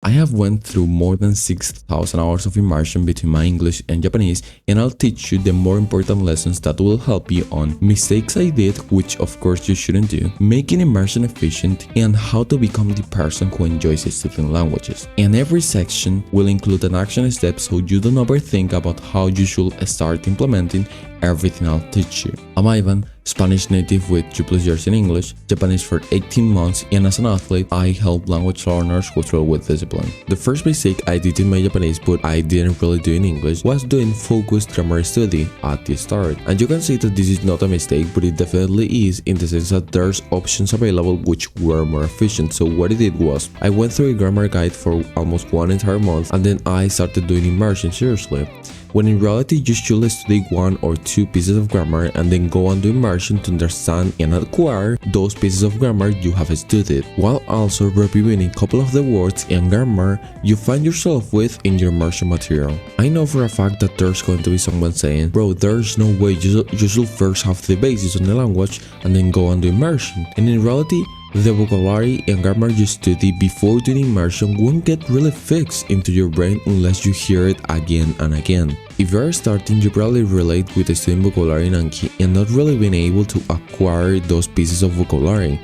I have went through more than 6,000 hours of immersion between my English and Japanese, and I'll teach you the more important lessons that will help you on mistakes I did, which of course you shouldn't do, making immersion efficient, and how to become the person who enjoys studying languages. And every section will include an action step so you don't overthink about how you should start implementing everything I'll teach you. I'm Ivan, Spanish native with 2+ years in English, Japanese for 18 months, and as an athlete, I help language learners who struggle with discipline. The first mistake I did in my Japanese, but I didn't really do in English, was doing focused grammar study at the start. And you can say that this is not a mistake, but it definitely is, in the sense that there's options available which were more efficient. So what I did was, I went through a grammar guide for almost one entire month, and then I started doing immersion seriously. When in reality you should study 1 or 2 pieces of grammar and then go on to immersion to understand and acquire those pieces of grammar you have studied, while also reviewing a couple of the words and grammar you find yourself with in your immersion material. I know for a fact that there's going to be someone saying, bro, there's no way you should first have the basis on the language and then go on to immersion. And in reality, the vocabulary and grammar you study before doing immersion won't get really fixed into your brain unless you hear it again and again. If you are starting, you probably relate with studying vocabulary in Anki and not really being able to acquire those pieces of vocabulary.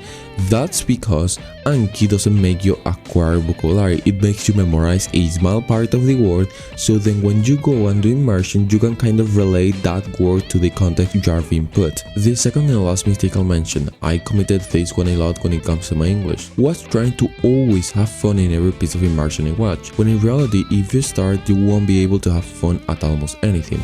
That's because Anki doesn't make you acquire vocabulary, it makes you memorize a small part of the word, so then when you go and do immersion, you can kind of relate that word to the context you are being put. The second and last mistake I'll mention, I committed this one a lot when it comes to my English, was trying to always have fun in every piece of immersion I watch, when in reality, if you start, you won't be able to have fun at almost anything.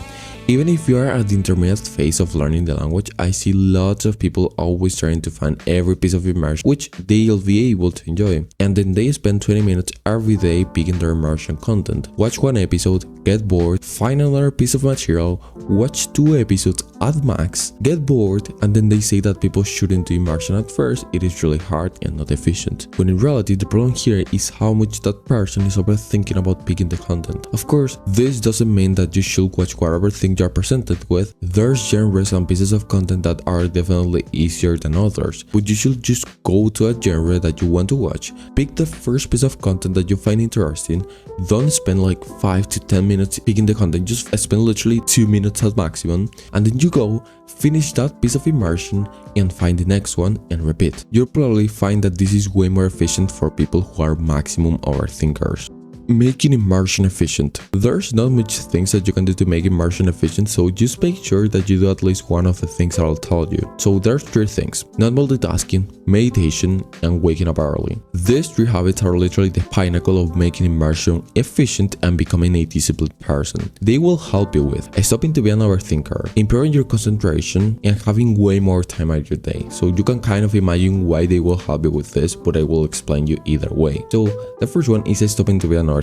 Even if you are at the intermediate phase of learning the language, I see lots of people always trying to find every piece of immersion which they'll be able to enjoy, and then they spend 20 minutes every day picking their immersion content. Watch 1 episode, get bored, find another piece of material, watch 2 episodes at max, get bored, and then they say that people shouldn't do immersion at first, it is really hard and not efficient. When in reality, the problem here is how much that person is overthinking about picking the content. Of course, this doesn't mean that you should watch whatever thing you are presented with. There's genres and pieces of content that are definitely easier than others, but you should just go to a genre that you want to watch, pick the first piece of content that you find interesting, don't spend like 5 to 10 minutes picking the content, just spend literally 2 minutes at maximum, and then you go, finish that piece of immersion and find the next one and repeat. You'll probably find that this is way more efficient for people who are maximum overthinkers. Making immersion efficient. There's not much things that you can do to make immersion efficient, so just make sure that you do at least one of the things that I'll tell you. So there's 3 things: not multitasking, meditation, and waking up early. These 3 habits are literally the pinnacle of making immersion efficient and becoming a disciplined person. They will help you with stopping to be an overthinker, improving your concentration, and having way more time at your day. So you can kind of imagine why they will help you with this, but I will explain you either way. So the first one is stopping to be an overthinker.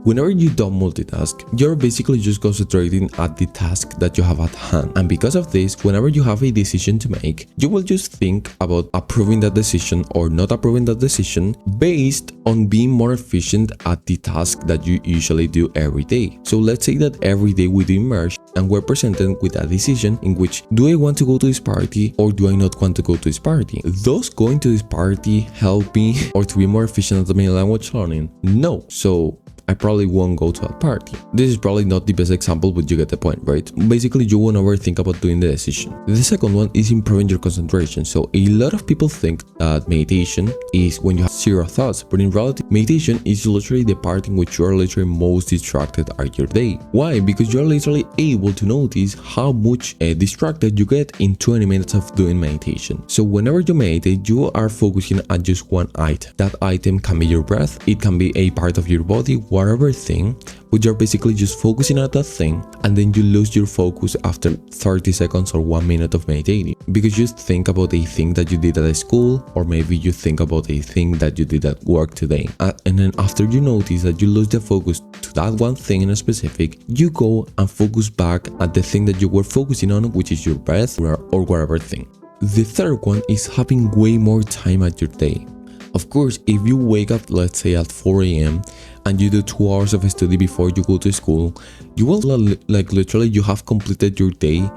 Whenever you don't multitask, you're basically just concentrating at the task that you have at hand, and because of this, whenever you have a decision to make, you will just think about approving that decision or not approving that decision based on being more efficient at the task that you usually do every day. So let's say that every day we do immersion and we're presented with a decision in which, do I want to go to this party or do I not want to go to this party? Does going to this party help me or to be more efficient at my language learning? No. So I probably won't go to a party. This is probably not the best example, but you get the point, right? Basically, you won't overthink about doing the decision. The second one is improving your concentration. So a lot of people think that meditation is when you have 0 thoughts, but in reality, meditation is literally the part in which you are literally most distracted at your day. Why? Because you are literally able to notice how much distracted you get in 20 minutes of doing meditation. So whenever you meditate, you are focusing on just one item. That item can be your breath, it can be a part of your body, whatever thing, but you're basically just focusing on that thing, and then you lose your focus after 30 seconds or 1 minute of meditating, because you think about a thing that you did at school, or maybe you think about a thing that you did at work today, and then after you notice that you lose the focus to that one thing in a specific, you go and focus back at the thing that you were focusing on, which is your breath or whatever thing. The third one is having way more time at your day. Of course, if you wake up, let's say at 4 a.m. and you do 2 hours of study before you go to school, you will literally you have completed your day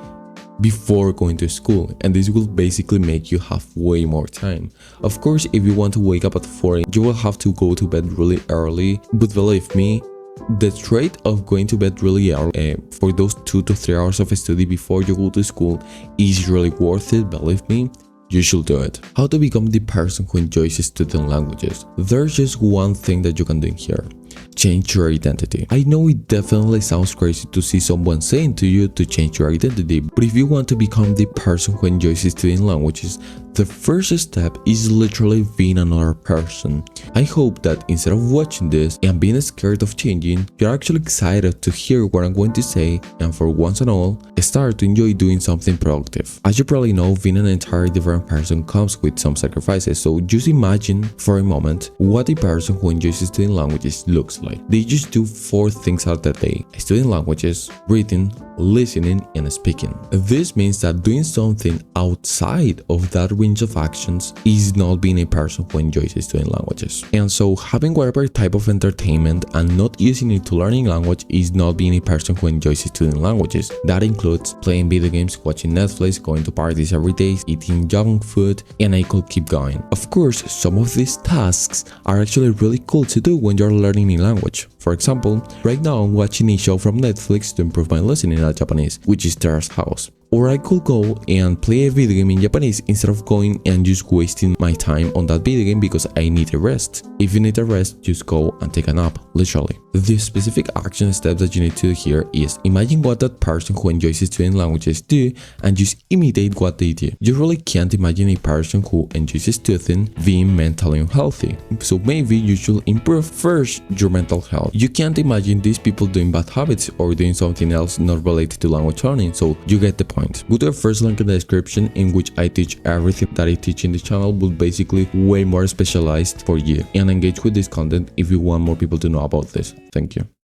before going to school, and this will basically make you have way more time. Of course, if you want to wake up at 4, you will have to go to bed really early, but believe me, the trait of going to bed really early for those 2 to 3 hours of study before you go to school is really worth it, believe me. You should do it. How to become the person who enjoys studying languages? There's just one thing that you can do here. Change your identity. I know it definitely sounds crazy to see someone saying to you to change your identity, but if you want to become the person who enjoys studying languages, the first step is literally being another person. I hope that instead of watching this and being scared of changing, you're actually excited to hear what I'm going to say, and for once and all, start to enjoy doing something productive. As you probably know, being an entirely different person comes with some sacrifices, so just imagine for a moment what a person who enjoys studying languages looks like. They just do 4 things out that day: studying languages, reading, listening, and speaking. This means that doing something outside of that range of actions is not being a person who enjoys studying languages. And so having whatever type of entertainment and not using it to learning language is not being a person who enjoys studying languages. That includes playing video games, watching Netflix, going to parties every day, eating junk food, and I could keep going. Of course, some of these tasks are actually really cool to do when you're learning a language. For example, right now I'm watching a show from Netflix to improve my listening at Japanese, which is Terrace House. Or I could go and play a video game in Japanese instead of going and just wasting my time on that video game because I need a rest. If you need a rest, just go and take a nap, literally. The specific action steps that you need to do here is imagine what that person who enjoys studying languages do and just imitate what they do. You really can't imagine a person who enjoys studying being mentally unhealthy. So maybe you should improve first your mental health. You can't imagine these people doing bad habits or doing something else not related to language learning, so you get the point. Go to the first link in the description in which I teach everything that I teach in the channel, but basically way more specialized for you, and engage with this content if you want more people to know about this. Thank you.